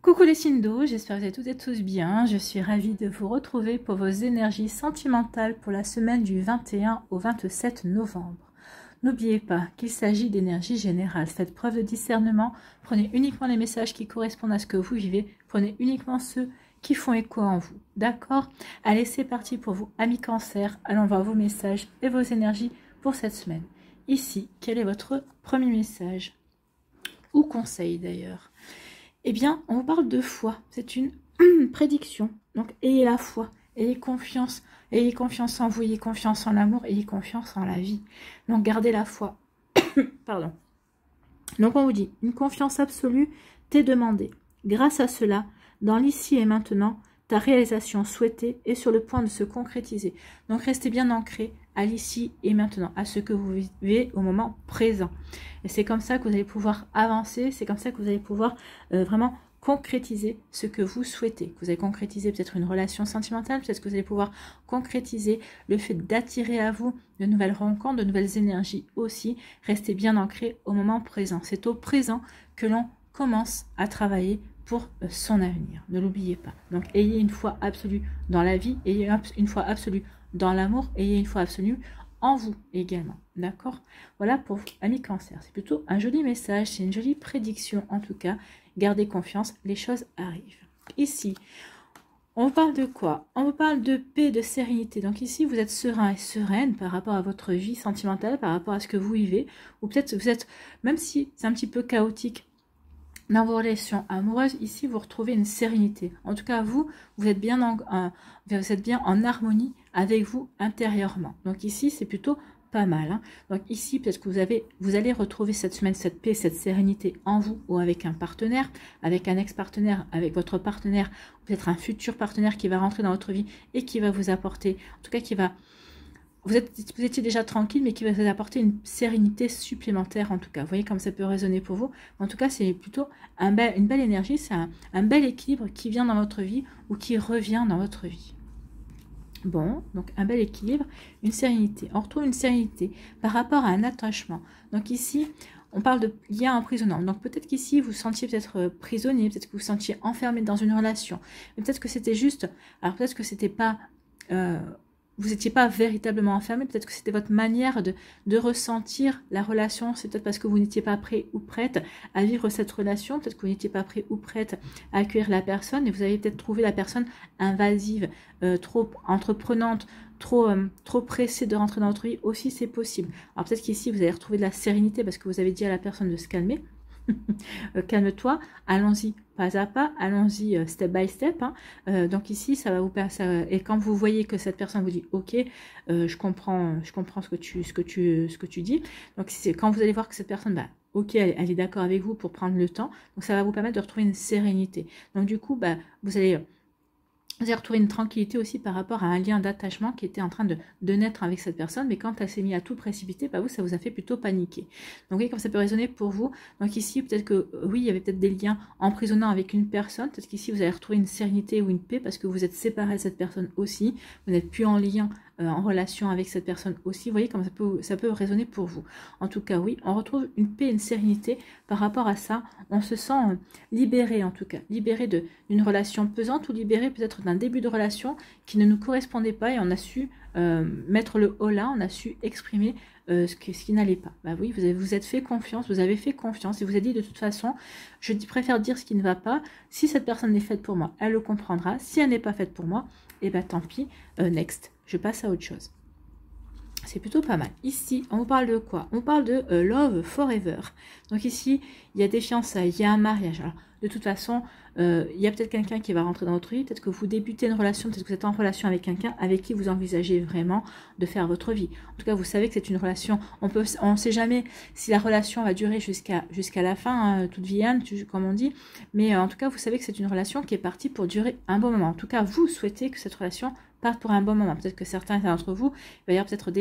Coucou les signes d'eau, j'espère que vous allez toutes et tous bien. Je suis ravie de vous retrouver pour vos énergies sentimentales pour la semaine du 21 au 27 novembre. N'oubliez pas qu'il s'agit d'énergie générale. Faites preuve de discernement. Prenez uniquement les messages qui correspondent à ce que vous vivez. Prenez uniquement ceux qui font écho en vous. D'accord? Allez, c'est parti pour vous, amis cancer. Allons voir vos messages et vos énergies pour cette semaine. Ici, quel est votre premier message? Ou conseil d'ailleurs? Eh bien, on vous parle de foi. C'est une prédiction. Donc, ayez la foi. Ayez confiance en vous, ayez confiance en l'amour, ayez confiance en la vie. Donc, gardez la foi. Pardon. Donc, on vous dit, une confiance absolue t'est demandée. Grâce à cela, dans l'ici et maintenant, ta réalisation souhaitée est sur le point de se concrétiser. Donc, restez bien ancré à l'ici et maintenant, à ce que vous vivez au moment présent. Et c'est comme ça que vous allez pouvoir avancer, c'est comme ça que vous allez pouvoir vraiment concrétiser ce que vous souhaitez. Que vous allez concrétiser peut-être une relation sentimentale, peut-être que vous allez pouvoir concrétiser le fait d'attirer à vous de nouvelles rencontres, de nouvelles énergies aussi. Restez bien ancré au moment présent. C'est au présent que l'on commence à travailler pour son avenir. Ne l'oubliez pas. Donc, ayez une foi absolue dans la vie, ayez une foi absolue dans l'amour, ayez une foi absolue en vous également. D'accord? Voilà pour vous, amis cancer. C'est plutôt un joli message, c'est une jolie prédiction en tout cas. Gardez confiance, les choses arrivent. Ici, on vous parle de quoi? On vous parle de paix, de sérénité. Donc ici, vous êtes serein et sereine par rapport à votre vie sentimentale, par rapport à ce que vous vivez. Ou peut-être vous êtes, même si c'est un petit peu chaotique, dans vos relations amoureuses, ici, vous retrouvez une sérénité. En tout cas, vous êtes bien en harmonie avec vous intérieurement. Donc ici, c'est plutôt pas mal. Hein. Donc ici, peut-être que vous allez retrouver cette semaine cette paix, cette sérénité en vous ou avec un partenaire, avec un ex-partenaire, avec votre partenaire, peut-être un futur partenaire qui va rentrer dans votre vie et qui va vous apporter, en tout cas qui va... Vous étiez déjà tranquille, mais qui va vous apporter une sérénité supplémentaire, en tout cas. Vous voyez comme ça peut résonner pour vous. En tout cas, c'est plutôt une belle énergie, c'est un bel équilibre qui vient dans votre vie ou qui revient dans votre vie. Bon, donc un bel équilibre, une sérénité. On retrouve une sérénité par rapport à un attachement. Donc ici, on parle de lien emprisonnant. Donc peut-être qu'ici, vous sentiez peut-être prisonnier, peut-être que vous sentiez enfermé dans une relation. Mais peut-être que c'était juste... Alors peut-être que c'était pas... vous n'étiez pas véritablement enfermé, peut-être que c'était votre manière de ressentir la relation, c'est peut-être parce que vous n'étiez pas prêt ou prête à vivre cette relation, peut-être que vous n'étiez pas prêt ou prête à accueillir la personne, et vous avez peut-être trouvé la personne invasive, trop entreprenante, trop pressée de rentrer dans votre vie, aussi c'est possible. Alors peut-être qu'ici vous allez retrouver de la sérénité parce que vous avez dit à la personne de se calmer, calme-toi, allons-y pas à pas, allons-y step by step. Hein. Donc ici, ça va vous passer. Et quand vous voyez que cette personne vous dit, ok, je comprends ce que tu dis. Donc c'est quand vous allez voir que cette personne, bah, ok, elle est d'accord avec vous pour prendre le temps. Donc ça va vous permettre de retrouver une sérénité. Donc du coup, bah, vous allez retrouver une tranquillité aussi par rapport à un lien d'attachement qui était en train de naître avec cette personne, mais quand elle s'est mise à tout précipiter, bah vous, ça vous a fait plutôt paniquer. Donc vous voyez comme ça peut résonner pour vous. Donc ici, peut-être que oui, il y avait peut-être des liens emprisonnants avec une personne, peut-être qu'ici vous allez retrouver une sérénité ou une paix parce que vous êtes séparé de cette personne aussi, vous n'êtes plus en lien, en relation avec cette personne aussi. Vous voyez comme ça peut résonner pour vous. En tout cas, oui, on retrouve une paix, une sérénité par rapport à ça. On se sent libéré en tout cas, libéré d'une relation pesante ou libéré peut-être d'un début de relation qui ne nous correspondait pas et on a su mettre le haut là, on a su exprimer ce qui n'allait pas. Bah oui, vous êtes fait confiance, vous avez fait confiance et vous avez dit de toute façon, je préfère dire ce qui ne va pas. Si cette personne est faite pour moi, elle le comprendra. Si elle n'est pas faite pour moi, et bah tant pis, next. Je passe à autre chose. C'est plutôt pas mal. Ici, on vous parle de quoi? On parle de Love Forever. Donc ici, il y a des fiançailles, il y a un mariage. Alors, de toute façon, il y a peut-être quelqu'un qui va rentrer dans votre vie, peut-être que vous débutez une relation, peut-être que vous êtes en relation avec quelqu'un avec qui vous envisagez vraiment de faire votre vie. En tout cas, vous savez que c'est une relation, on ne sait jamais si la relation va durer jusqu'à la fin, hein, toute vie, comme on dit, mais en tout cas, vous savez que c'est une relation qui est partie pour durer un bon moment. En tout cas, vous souhaitez que cette relation parte pour un bon moment. Peut-être que certains d'entre vous, il va y avoir peut-être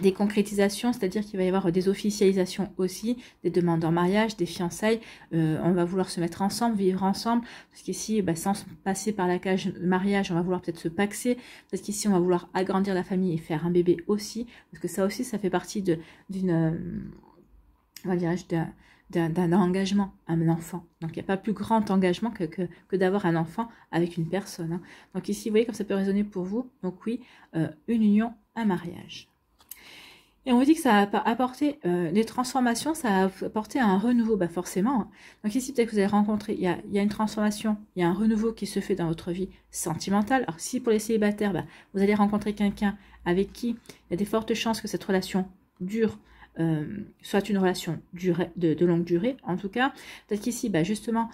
des concrétisations, c'est-à-dire qu'il va y avoir des officialisations aussi, des demandes en mariage, des fiançailles, on va vouloir se mettre ensemble, vivre ensemble, parce qu'ici, bah, sans passer par la cage mariage, on va vouloir peut-être se paxer, parce qu'ici, on va vouloir agrandir la famille et faire un bébé aussi, parce que ça aussi, ça fait partie d'une, on va dire, d'un engagement, un enfant. Donc, il n'y a pas plus grand engagement que d'avoir un enfant avec une personne. Hein. Donc, ici, vous voyez comme ça peut résonner pour vous. Donc, oui, une union, un mariage. Et on vous dit que ça a apporté des transformations, ça a apporté un renouveau, bah forcément. Hein. Donc ici, peut-être que vous allez rencontrer, il y a une transformation, il y a un renouveau qui se fait dans votre vie sentimentale. Alors si pour les célibataires, bah, vous allez rencontrer quelqu'un avec qui il y a des fortes chances que cette relation dure, soit une relation de longue durée, en tout cas. Peut-être qu'ici, bah, justement,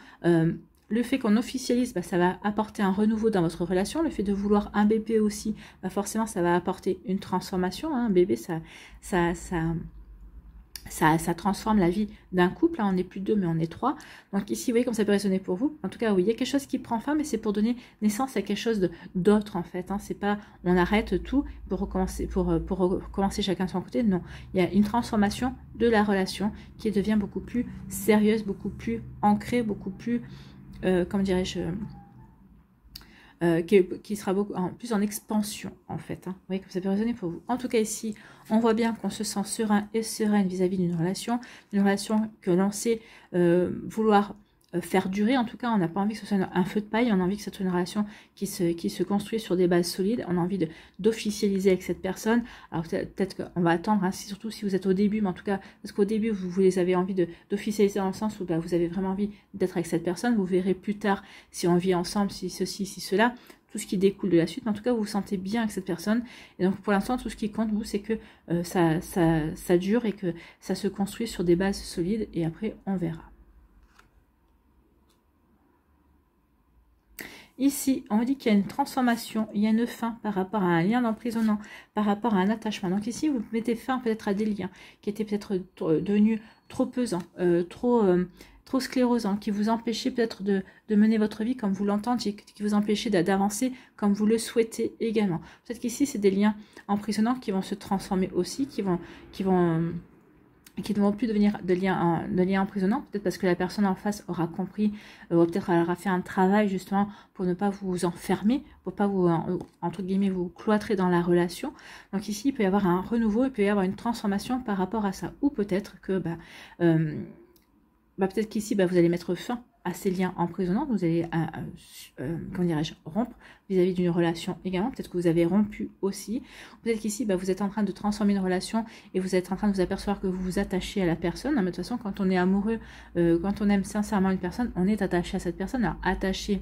le fait qu'on officialise, bah, ça va apporter un renouveau dans votre relation. Le fait de vouloir un bébé aussi, bah, forcément, ça va apporter une transformation. Hein. Un bébé, ça transforme la vie d'un couple. Hein. On n'est plus deux, mais on est trois. Donc ici, vous voyez comme ça peut résonner pour vous. En tout cas, oui, il y a quelque chose qui prend fin, mais c'est pour donner naissance à quelque chose d'autre, en fait. Hein. C'est pas, on arrête tout pour recommencer, pour recommencer chacun de son côté. Non, il y a une transformation de la relation qui devient beaucoup plus sérieuse, beaucoup plus ancrée, beaucoup plus... comment dirais-je, qui sera beaucoup plus en expansion en fait. Hein. Vous voyez comme ça peut résonner pour vous. En tout cas ici, on voit bien qu'on se sent serein et sereine vis-à-vis d'une relation que l'on sait vouloir faire durer. En tout cas, on n'a pas envie que ce soit un feu de paille, on a envie que ce soit une relation qui se construit sur des bases solides, on a envie d'officialiser avec cette personne. Alors peut-être qu'on va attendre, hein, surtout si vous êtes au début, mais en tout cas, parce qu'au début, vous avez envie d'officialiser dans le sens où bah, vous avez vraiment envie d'être avec cette personne, vous verrez plus tard si on vit ensemble, si ceci, si cela, tout ce qui découle de la suite, mais en tout cas, vous vous sentez bien avec cette personne, et donc pour l'instant, tout ce qui compte, vous, c'est que ça dure et que ça se construit sur des bases solides, et après, on verra. Ici, on dit qu'il y a une transformation, il y a une fin par rapport à un lien d'emprisonnement, par rapport à un attachement. Donc ici, vous mettez fin peut-être à des liens qui étaient peut-être devenus trop pesants, trop sclérosants, qui vous empêchaient peut-être de mener votre vie comme vous l'entendiez, qui vous empêchaient d'avancer comme vous le souhaitez également. Peut-être qu'ici, c'est des liens emprisonnants qui vont se transformer aussi, qui ne vont plus devenir de liens emprisonnants, peut-être parce que la personne en face aura compris, peut-être elle aura fait un travail justement pour ne pas vous enfermer, pour pas vous, entre guillemets, vous cloîtrer dans la relation. Donc ici, il peut y avoir un renouveau, il peut y avoir une transformation par rapport à ça. Ou peut-être que, peut-être qu'ici, vous allez mettre fin à ces liens emprisonnants, vous allez, comment dirais-je, rompre vis-à-vis d'une relation également, peut-être que vous avez rompu aussi, peut-être qu'ici, vous êtes en train de transformer une relation et vous êtes en train de vous apercevoir que vous vous attachez à la personne. Mais de toute façon, quand on est amoureux, quand on aime sincèrement une personne, on est attaché à cette personne. Alors, attaché,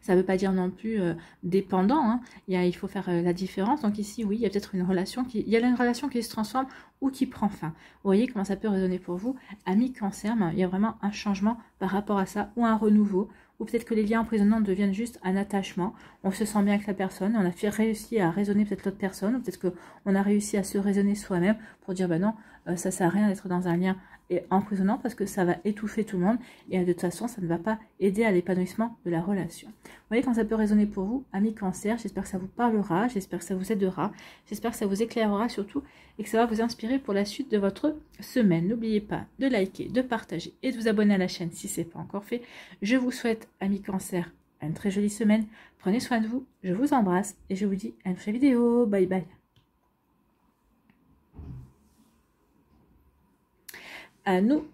ça ne veut pas dire non plus dépendant, hein. Il faut faire la différence. Donc ici, oui, il y a peut-être une relation qui se transforme ou qui prend fin. Vous voyez comment ça peut résonner pour vous. Amis Cancer, il y a vraiment un changement par rapport à ça, ou un renouveau, ou peut-être que les liens emprisonnants deviennent juste un attachement. On se sent bien avec la personne, on a réussi à raisonner peut-être l'autre personne, ou peut-être qu'on a réussi à se raisonner soi-même pour dire, non, ça sert à rien d'être dans un lien emprisonnant parce que ça va étouffer tout le monde et de toute façon ça ne va pas aider à l'épanouissement de la relation. Vous voyez quand ça peut résonner pour vous, amis Cancer, j'espère que ça vous parlera, j'espère que ça vous aidera, j'espère que ça vous éclairera surtout et que ça va vous inspirer pour la suite de votre semaine. N'oubliez pas de liker, de partager et de vous abonner à la chaîne si ce n'est pas encore fait. Je vous souhaite, amis Cancer, une très jolie semaine, prenez soin de vous, je vous embrasse et je vous dis à une prochaine vidéo, bye bye. À nous,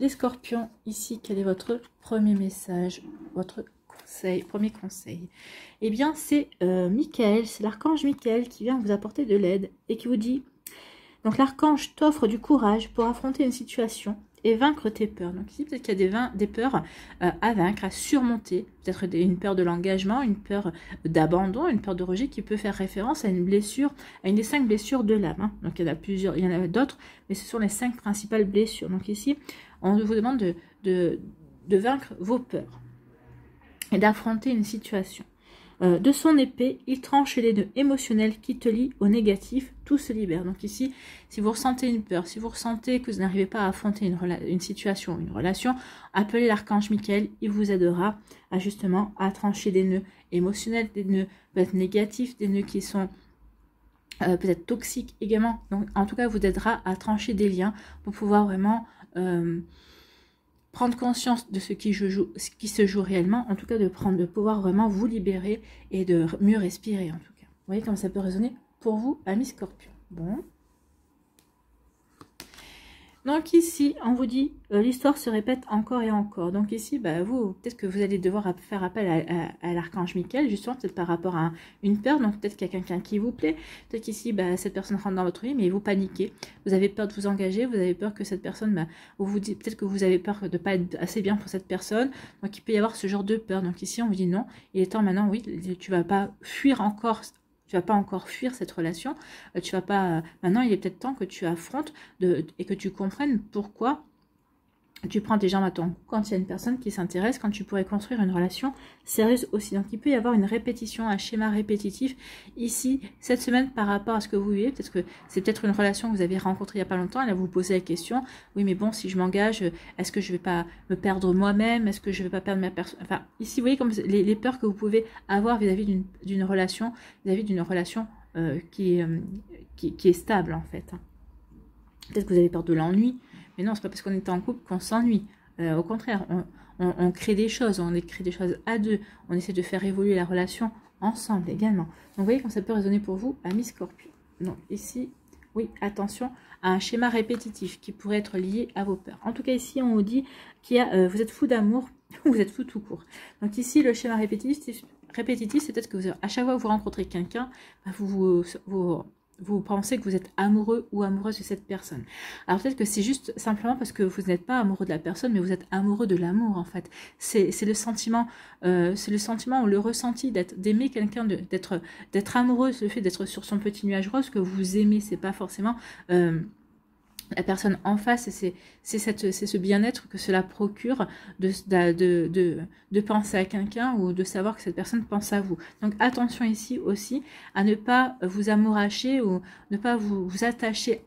les scorpions, ici, quel est votre premier message, votre conseil, premier conseil? Eh bien, c'est Michael, c'est l'archange Michael qui vient vous apporter de l'aide et qui vous dit, donc l'archange t'offre du courage pour affronter une situation et vaincre tes peurs. Donc ici, peut-être qu'il y a des peurs à vaincre, à surmonter, peut-être une peur de l'engagement, une peur d'abandon, une peur de rejet qui peut faire référence à une blessure, à une des 5 blessures de l'âme. Hein. Donc il y en a plusieurs, il y en a d'autres, mais ce sont les 5 principales blessures. Donc ici, on vous demande de vaincre vos peurs et d'affronter une situation. De son épée, il tranche les nœuds émotionnels qui te lient au négatif, tout se libère. Donc ici, si vous ressentez une peur, si vous ressentez que vous n'arrivez pas à affronter une situation, une relation, appelez l'archange Michael, il vous aidera à justement à trancher des nœuds émotionnels, des nœuds peut-être négatifs, des nœuds qui sont peut-être toxiques également. Donc en tout cas, vous aidera à trancher des liens pour pouvoir vraiment... prendre conscience de ce qui se joue réellement, en tout cas de pouvoir vraiment vous libérer et de mieux respirer en tout cas. Vous voyez comme ça peut résonner pour vous, amis Scorpions. Bon. Donc ici, on vous dit, l'histoire se répète encore et encore. Donc ici, bah, vous, peut-être que vous allez devoir faire appel à l'archange Michael, justement, peut-être par rapport à une peur. Donc peut-être qu'il y a quelqu'un qui vous plaît. Peut-être qu'ici, bah, cette personne rentre dans votre vie, mais vous paniquez. Vous avez peur de vous engager, vous avez peur que cette personne, bah, vous dites, peut-être que vous avez peur de ne pas être assez bien pour cette personne. Donc il peut y avoir ce genre de peur. Donc ici, on vous dit non, il est temps maintenant, oui, tu vas pas fuir encore. Tu vas pas encore fuir cette relation. Tu vas pas. Maintenant, il est peut-être temps que tu affrontes et que tu comprennes pourquoi tu prends tes jambes à ton cou quand il y a une personne qui s'intéresse, quand tu pourrais construire une relation sérieuse aussi. Donc, il peut y avoir une répétition, un schéma répétitif ici, cette semaine, par rapport à ce que vous vivez. Peut-être que c'est peut-être une relation que vous avez rencontrée il n'y a pas longtemps. Et là, vous vous posez la question, oui, mais bon, si je m'engage, est-ce que je ne vais pas me perdre moi-même? Est-ce que je ne vais pas perdre ma personne? Enfin, ici, vous voyez comme les peurs que vous pouvez avoir vis-à-vis d'une relation, qui est stable, en fait. Peut-être que vous avez peur de l'ennui. Mais non, c'est pas parce qu'on est en couple qu'on s'ennuie. Au contraire, on crée des choses, on crée des choses à deux. On essaie de faire évoluer la relation ensemble également. Donc, vous voyez comme ça peut résonner pour vous, amis Scorpion. Donc, ici, oui, attention à un schéma répétitif qui pourrait être lié à vos peurs. En tout cas, ici, on vous dit vous êtes fou d'amour ou vous êtes fou tout court. Donc, ici, le schéma répétitif, c'est peut-être que à chaque fois que vous rencontrez quelqu'un, vous pensez que vous êtes amoureux ou amoureuse de cette personne. Alors peut-être que c'est juste simplement parce que vous n'êtes pas amoureux de la personne, mais vous êtes amoureux de l'amour en fait. C'est le sentiment ou le ressenti d'aimer quelqu'un, d'être amoureuse, le fait d'être sur son petit nuage rose que vous aimez. C'est pas forcément la personne en face, c'est ce bien-être que cela procure de penser à quelqu'un ou de savoir que cette personne pense à vous. Donc attention ici aussi à ne pas vous amouracher ou ne pas vous attacher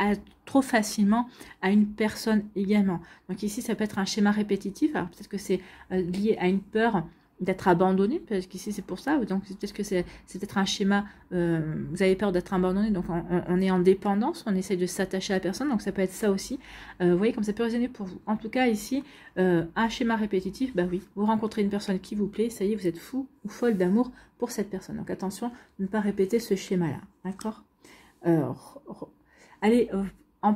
trop facilement à une personne également. Donc ici ça peut être un schéma répétitif, alors peut-être que c'est lié à une peur d'être abandonné, parce qu'ici c'est pour ça, donc peut-être que c'est peut-être un schéma, vous avez peur d'être abandonné, donc on est en dépendance, on essaie de s'attacher à la personne, donc ça peut être ça aussi, vous voyez comme ça peut résonner pour vous. En tout cas ici, un schéma répétitif, bah oui, vous rencontrez une personne qui vous plaît, ça y est, vous êtes fou ou folle d'amour pour cette personne, donc attention de ne pas répéter ce schéma-là, d'accord. Allez,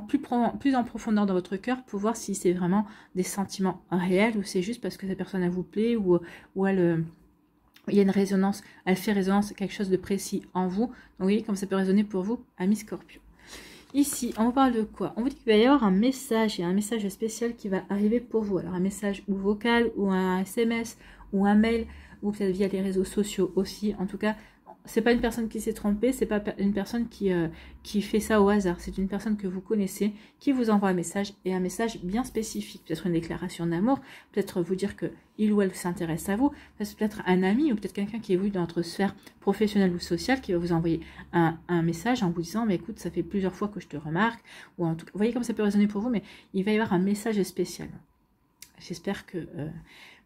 plus en profondeur dans votre cœur pour voir si c'est vraiment des sentiments réels ou c'est juste parce que cette personne elle vous plaît ou il y a une résonance, elle fait résonance à quelque chose de précis en vous. Donc vous voyez comme ça peut résonner pour vous, amis Scorpion. Ici, on vous parle de quoi? On vous dit qu'il va y avoir un message, il y a un message spécial qui va arriver pour vous. Alors un message ou vocal ou un SMS ou un mail ou peut-être via les réseaux sociaux aussi. En tout cas, c'est pas une personne qui s'est trompée, c'est pas une personne qui fait ça au hasard. C'est une personne que vous connaissez, qui vous envoie un message, et un message bien spécifique. Peut-être une déclaration d'amour, peut-être vous dire que il ou elle s'intéresse à vous, peut-être un ami, ou peut-être quelqu'un qui est dans votre sphère professionnelle ou sociale, qui va vous envoyer un message en vous disant, mais écoute, ça fait plusieurs fois que je te remarque, ou en tout cas, vous voyez comme ça peut résonner pour vous, mais il va y avoir un message spécial. J'espère que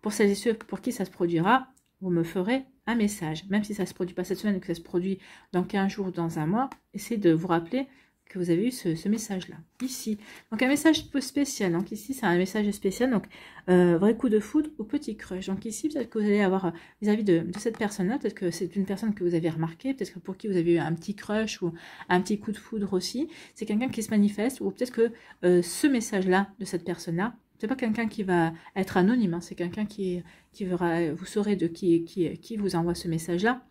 pour celles et ceux pour qui ça se produira, vous me ferez un message, même si ça ne se produit pas cette semaine, que ça se produit dans 15 jours, dans un mois, essayez de vous rappeler que vous avez eu ce message-là, ici. Donc un message peu spécial, donc ici c'est un message spécial, donc vrai coup de foudre ou petit crush. Donc ici peut-être que vous allez avoir vis-à-vis de cette personne-là, peut-être que c'est une personne que vous avez remarqué, peut-être que pour qui vous avez eu un petit crush ou un petit coup de foudre aussi, c'est quelqu'un qui se manifeste, ou peut-être que ce message-là de cette personne-là, c'est pas quelqu'un qui va être anonyme, hein, c'est quelqu'un qui verra, vous saurez de qui vous envoie ce message-là.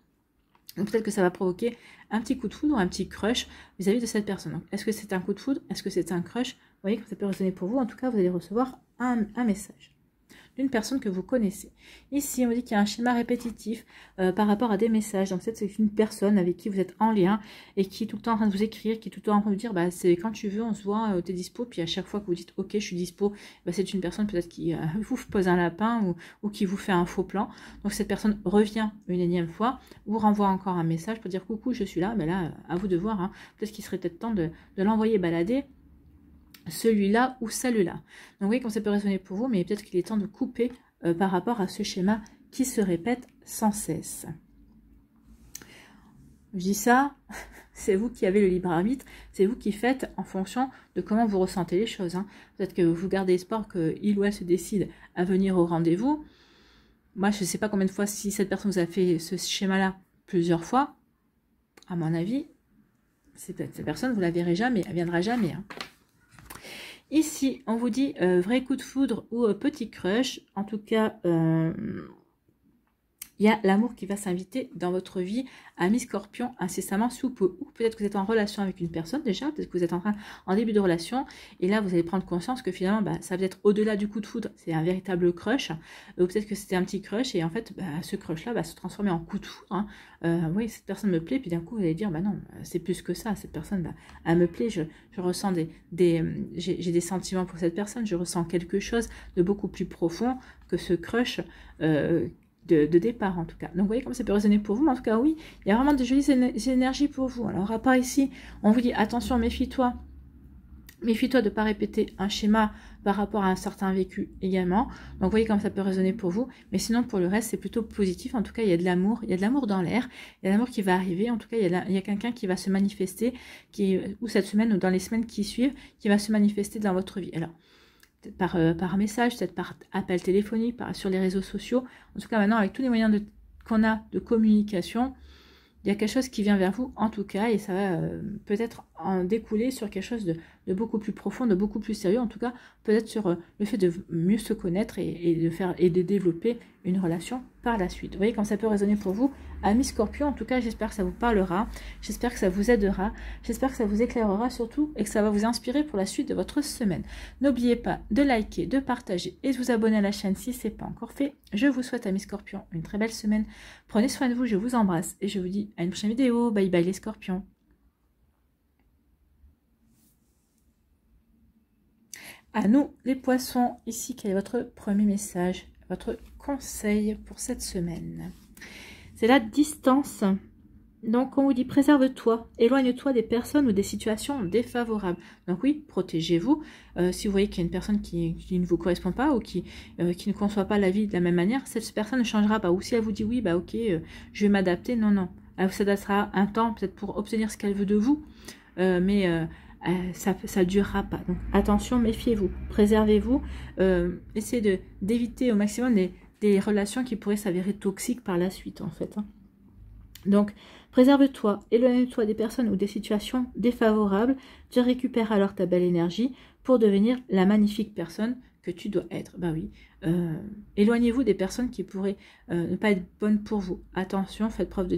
Donc peut-être que ça va provoquer un petit coup de foudre ou un petit crush vis-à-vis de cette personne. Est-ce que c'est un coup de foudre? Est-ce que c'est un crush? Vous voyez que ça peut résonner pour vous. En tout cas, vous allez recevoir un message d'une personne que vous connaissez. Ici, on dit qu'il y a un schéma répétitif par rapport à des messages. Donc, c'est une personne avec qui vous êtes en lien et qui est tout le temps en train de vous écrire, qui est tout le temps en train de vous dire, bah, c'est quand tu veux, on se voit, t'es dispo. Puis à chaque fois que vous dites, ok, je suis dispo, bah, c'est une personne peut-être qui vous pose un lapin ou qui vous fait un faux plan. Donc, cette personne revient une énième fois, vous renvoie encore un message pour dire, coucou, je suis là. Mais là, à vous de voir. Hein. Peut-être qu'il serait peut-être temps de l'envoyer balader. Celui-là ou celle-là. Donc vous voyez comme ça peut résonner pour vous, mais peut-être qu'il est temps de couper par rapport à ce schéma qui se répète sans cesse. Je dis ça, c'est vous qui avez le libre arbitre, c'est vous qui faites en fonction de comment vous ressentez les choses. Hein. Peut-être que vous gardez espoir qu'il ou elle se décide à venir au rendez-vous. Moi, je ne sais pas combien de fois, si cette personne vous a fait ce schéma-là plusieurs fois, à mon avis, cette personne, vous la verrez jamais, elle viendra jamais. Hein. Ici, on vous dit vrai coup de foudre ou petit crush. En tout cas, il y a l'amour qui va s'inviter dans votre vie, ami Scorpion, incessamment sous peu. Ou peut-être que vous êtes en relation avec une personne déjà, peut-être que vous êtes en début de relation, et là vous allez prendre conscience que finalement, ça va être au-delà du coup de foudre, c'est un véritable crush, ou peut-être que c'était un petit crush, et en fait, ce crush-là va se transformer en coup de foudre. Hein. Oui, cette personne me plaît, puis d'un coup vous allez dire, non, c'est plus que ça, cette personne, elle me plaît, je ressens j'ai des sentiments pour cette personne, je ressens quelque chose de beaucoup plus profond que ce crush, de départ en tout cas. Donc vous voyez comme ça peut résonner pour vous, mais en tout cas oui, il y a vraiment de jolies énergies pour vous. Alors à part ici, on vous dit attention, méfie-toi de ne pas répéter un schéma par rapport à un certain vécu également. Donc vous voyez comme ça peut résonner pour vous, mais sinon pour le reste c'est plutôt positif. En tout cas il y a de l'amour, dans l'air, il y a de l'amour qui va arriver. En tout cas il y a quelqu'un qui va se manifester, ou cette semaine ou dans les semaines qui suivent, qui va se manifester dans votre vie. Alors par message, peut-être par appel téléphonique, sur les réseaux sociaux. En tout cas, maintenant, avec tous les moyens qu'on a de communication, il y a quelque chose qui vient vers vous, en tout cas, et ça va peut-être en découler sur quelque chose de beaucoup plus profond, de beaucoup plus sérieux, en tout cas, peut-être sur le fait de mieux se connaître et de développer une relation par la suite. Vous voyez comme ça peut résonner pour vous, amis Scorpion. En tout cas, j'espère que ça vous parlera, j'espère que ça vous aidera, j'espère que ça vous éclairera surtout, et que ça va vous inspirer pour la suite de votre semaine. N'oubliez pas de liker, de partager et de vous abonner à la chaîne si ce n'est pas encore fait. Je vous souhaite, amis Scorpion, une très belle semaine. Prenez soin de vous, je vous embrasse, et je vous dis à une prochaine vidéo. Bye bye les Scorpions. À nous les poissons, ici quel est votre premier message, votre conseil pour cette semaine? C'est la distance. Donc on vous dit préserve-toi, éloigne-toi des personnes ou des situations défavorables. Donc oui, protégez-vous. Si vous voyez qu'il y a une personne qui ne vous correspond pas ou qui ne conçoit pas la vie de la même manière, cette personne ne changera pas. Ou si elle vous dit oui, ok, je vais m'adapter, non. Elle vous adaptera un temps peut-être pour obtenir ce qu'elle veut de vous, mais ça ne durera pas. Donc attention, méfiez-vous, préservez-vous, essayez d'éviter au maximum des relations qui pourraient s'avérer toxiques par la suite en fait. Hein. Donc préserve-toi, éloigne-toi des personnes ou des situations défavorables, tu récupères alors ta belle énergie pour devenir la magnifique personne que tu dois être. Oui, éloignez-vous des personnes qui pourraient ne pas être bonnes pour vous. Attention, faites preuve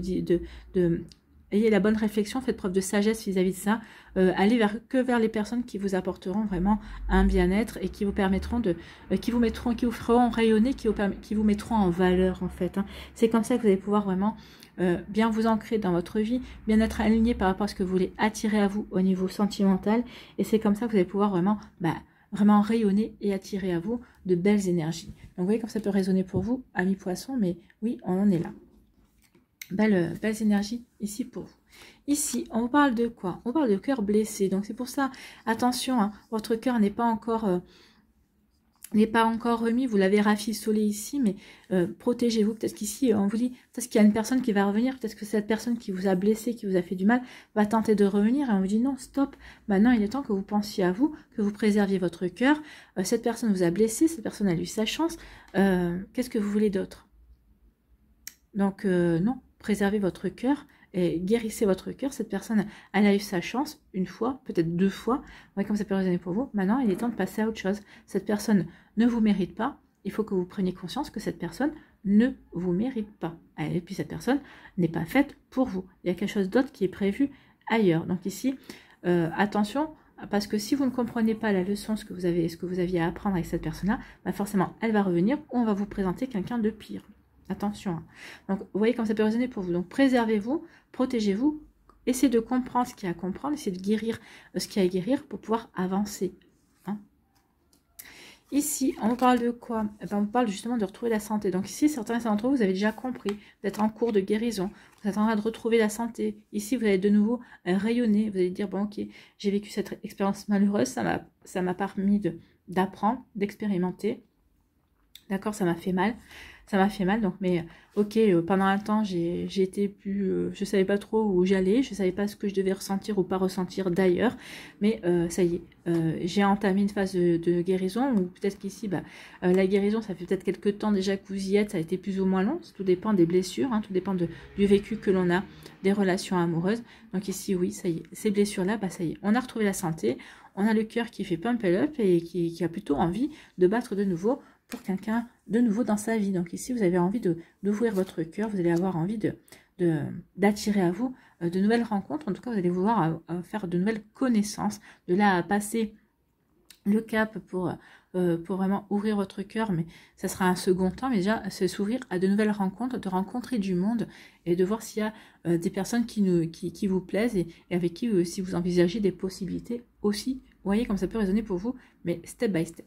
ayez la bonne réflexion, faites preuve de sagesse vis-à-vis de ça. Allez vers les personnes qui vous apporteront vraiment un bien-être et qui vous permettront qui vous feront rayonner, qui vous mettront en valeur en fait. Hein. C'est comme ça que vous allez pouvoir vraiment bien vous ancrer dans votre vie, bien être aligné par rapport à ce que vous voulez attirer à vous au niveau sentimental. Et c'est comme ça que vous allez pouvoir vraiment rayonner et attirer à vous de belles énergies. Donc vous voyez comme ça peut résonner pour vous, amis poissons, mais oui, on en est là. Belles énergies ici pour vous. Ici, on vous parle de quoi? On parle de cœur blessé. Donc c'est pour ça, attention, hein, votre cœur n'est pas encore remis. Vous l'avez rafistolé ici, mais protégez-vous. Peut-être qu'ici, on vous dit, peut-être qu'il y a une personne qui va revenir. Peut-être que cette personne qui vous a blessé, qui vous a fait du mal, va tenter de revenir. Et on vous dit non, stop. Maintenant, il est temps que vous pensiez à vous, que vous préserviez votre cœur. Cette personne vous a blessé, cette personne a eu sa chance. Qu'est-ce que vous voulez d'autre? Donc non. Préservez votre cœur et guérissez votre cœur. Cette personne, elle a eu sa chance une fois, peut-être 2 fois. Ouais, comme ça peut résonner pour vous. Maintenant, il est temps de passer à autre chose. Cette personne ne vous mérite pas. Il faut que vous preniez conscience que cette personne ne vous mérite pas. Et puis cette personne n'est pas faite pour vous. Il y a quelque chose d'autre qui est prévu ailleurs. Donc ici, attention, parce que si vous ne comprenez pas la leçon, ce que vous aviez à apprendre avec cette personne-là, forcément, elle va revenir ou on va vous présenter quelqu'un de pire. Attention. Hein. Donc, vous voyez comme ça peut résonner pour vous. Donc, préservez-vous, protégez-vous, essayez de comprendre ce qu'il y a à comprendre, essayez de guérir ce qu'il y a à guérir pour pouvoir avancer. Hein. Ici, on parle de quoi? On parle justement de retrouver la santé. Donc ici, certains d'entre vous, vous avez déjà compris, vous êtes en cours de guérison, vous êtes en train de retrouver la santé. Ici, vous allez de nouveau rayonner, vous allez dire, bon ok, j'ai vécu cette expérience malheureuse, ça m'a permis d'apprendre, d'expérimenter. D'accord, ça m'a fait mal. Ça m'a fait mal, donc, mais ok, pendant un temps, j'ai été plus... je savais pas trop où j'allais, je savais pas ce que je devais ressentir ou pas ressentir d'ailleurs, mais ça y est, j'ai entamé une phase de guérison, ou peut-être qu'ici, la guérison, ça fait peut-être quelques temps déjà que vous y êtes, ça a été plus ou moins long, tout dépend des blessures, hein, tout dépend du vécu que l'on a, des relations amoureuses. Donc ici, oui, ça y est, ces blessures-là, ça y est, on a retrouvé la santé, on a le cœur qui fait pump it up et qui a plutôt envie de battre de nouveau pour quelqu'un de nouveau dans sa vie. Donc ici, vous avez envie d'ouvrir votre cœur, vous allez avoir envie d'attirer à vous de nouvelles rencontres. En tout cas, vous allez vouloir faire de nouvelles connaissances, de là à passer le cap pour vraiment ouvrir votre cœur, mais ça sera un second temps, mais déjà s'ouvrir à de nouvelles rencontres, de rencontrer du monde et de voir s'il y a des personnes qui vous plaisent et avec qui si vous envisagez des possibilités aussi. Vous voyez comme ça peut résonner pour vous, mais step by step.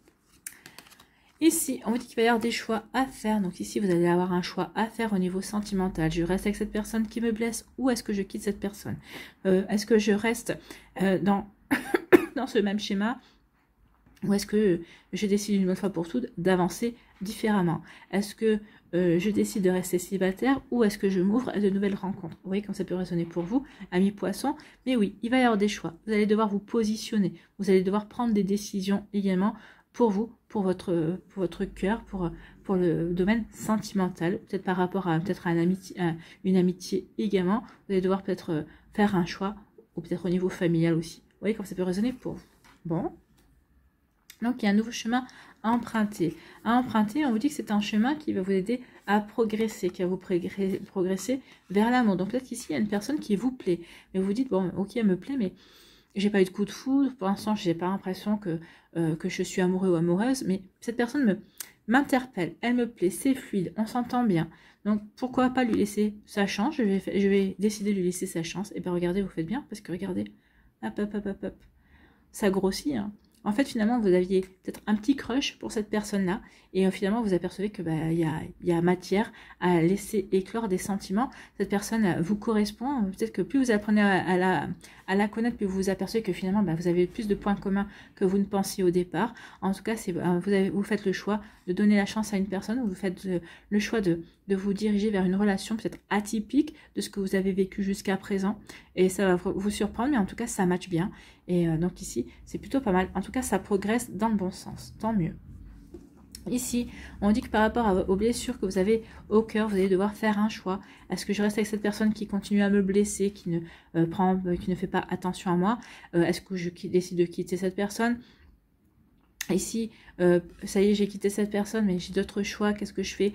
Ici, on vous dit qu'il va y avoir des choix à faire. Donc ici, vous allez avoir un choix à faire au niveau sentimental. Je reste avec cette personne qui me blesse ou est-ce que je quitte cette personne? Est-ce que je reste dans ce même schéma? Ou est-ce que je décide une bonne fois pour toutes d'avancer différemment? Est-ce que je décide de rester célibataire ou est-ce que je m'ouvre à de nouvelles rencontres? Vous voyez comme ça peut résonner pour vous, amis poissons. Mais oui, il va y avoir des choix. Vous allez devoir vous positionner. Vous allez devoir prendre des décisions également pour vous, pour votre cœur, pour le domaine sentimental. Peut-être par rapport à une amitié également. Vous allez devoir peut-être faire un choix ou peut-être au niveau familial aussi. Vous voyez comme ça peut résonner pour vous. Bon. Donc, il y a un nouveau chemin à emprunter. À emprunter, on vous dit que c'est un chemin qui va vous aider à progresser, qui va vous progresser vers l'amour. Donc, peut-être qu'ici, il y a une personne qui vous plaît. Mais vous vous dites, bon, ok, elle me plaît, mais j'ai pas eu de coup de foudre. Pour l'instant, je n'ai pas l'impression que je suis amoureux ou amoureuse. Mais cette personne m'interpelle, elle me plaît, c'est fluide, on s'entend bien. Donc, pourquoi pas lui laisser sa chance? Je vais décider de lui laisser sa chance. Et bien, regardez, vous faites bien, parce que regardez, hop, hop, hop, hop, hop. Ça grossit, hein. En fait, finalement, vous aviez peut-être un petit crush pour cette personne-là et finalement, vous apercevez que y a matière à laisser éclore des sentiments. Cette personne vous correspond. Peut-être que plus vous apprenez à la connaître, plus vous vous apercevez que finalement, vous avez plus de points communs que vous ne pensiez au départ. En tout cas, vous faites le choix de donner la chance à une personne ou vous faites le choix de vous diriger vers une relation peut-être atypique de ce que vous avez vécu jusqu'à présent. Et ça va vous surprendre, mais en tout cas, ça matche bien. Et donc ici, c'est plutôt pas mal. En tout cas, ça progresse dans le bon sens. Tant mieux. Ici, on dit que par rapport aux blessures que vous avez au cœur, vous allez devoir faire un choix. Est-ce que je reste avec cette personne qui continue à me blesser, qui ne fait pas attention à moi? Est-ce que je décide de quitter cette personne? Ici, ça y est, j'ai quitté cette personne, mais j'ai d'autres choix. Qu'est-ce que je fais?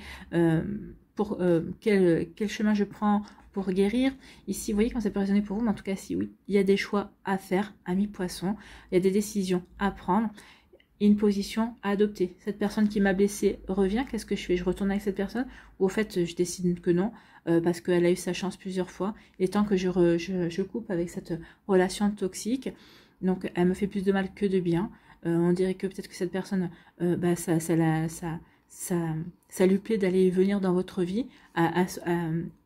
Quel chemin je prends pour guérir? Ici, vous voyez quand ça peut résonner pour vous, mais en tout cas, si oui, il y a des choix à faire, amis poissons. Il y a des décisions à prendre. Une position à adopter. Cette personne qui m'a blessée revient, qu'est-ce que je fais? Je retourne avec cette personne ou au fait je décide que non parce qu'elle a eu sa chance plusieurs fois. Il est temps que je coupe avec cette relation toxique. Donc elle me fait plus de mal que de bien. On dirait que peut-être que cette personne ça lui plaît d'aller et venir dans votre vie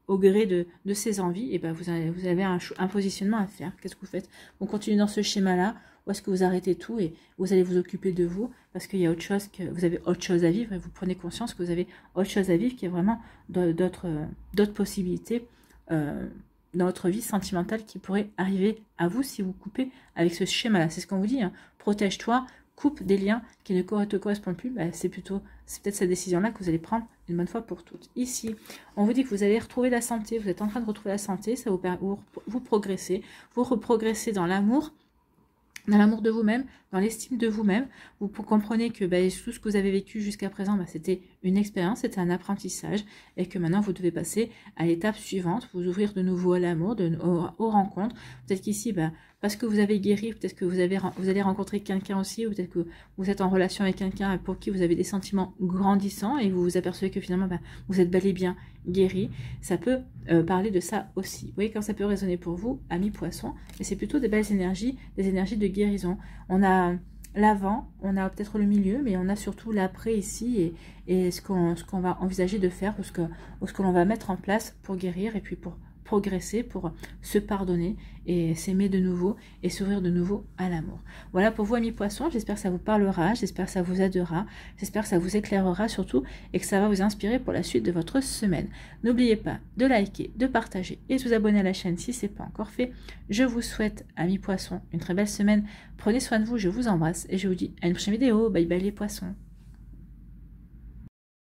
au gré de ses envies. Et vous avez un positionnement à faire. Qu'est-ce que vous faites? On continue dans ce schéma là. Ou est-ce que vous arrêtez tout et vous allez vous occuper de vous parce qu'il y a autre chose, que vous avez autre chose à vivre et vous prenez conscience que vous avez autre chose à vivre, qu'il y a vraiment d'autres possibilités dans votre vie sentimentale qui pourraient arriver à vous si vous coupez avec ce schéma-là. C'est ce qu'on vous dit, hein. Protège-toi, coupe des liens qui ne te correspondent plus. C'est peut-être cette décision-là que vous allez prendre une bonne fois pour toutes. Ici, on vous dit que vous allez retrouver la santé, vous êtes en train de retrouver la santé, ça vous progressez, vous reprogressez dans l'amour de vous-même, dans l'estime de vous-même. Vous comprenez que tout ce que vous avez vécu jusqu'à présent, c'était une expérience, c'était un apprentissage, et que maintenant vous devez passer à l'étape suivante, vous ouvrir de nouveau à l'amour, aux rencontres. Peut-être qu'ici, parce que vous avez guéri, peut-être que vous allez rencontrer quelqu'un aussi, ou peut-être que vous êtes en relation avec quelqu'un pour qui vous avez des sentiments grandissants, et vous vous apercevez que finalement, vous êtes bel et bien guéri. Ça peut parler de ça aussi. Vous voyez quand ça peut résonner pour vous, amis poissons, et c'est plutôt des belles énergies, des énergies de guérison. On a l'avant, on a peut-être le milieu, mais on a surtout l'après ici, et ce qu'on va envisager de faire, ou ce que l'on va mettre en place pour guérir, et puis pour progresser, pour se pardonner et s'aimer de nouveau et s'ouvrir de nouveau à l'amour. Voilà pour vous, amis poissons, j'espère que ça vous parlera, j'espère que ça vous aidera, j'espère que ça vous éclairera surtout et que ça va vous inspirer pour la suite de votre semaine. N'oubliez pas de liker, de partager et de vous abonner à la chaîne si ce n'est pas encore fait. Je vous souhaite, amis poissons, une très belle semaine. Prenez soin de vous, je vous embrasse et je vous dis à une prochaine vidéo. Bye bye les poissons.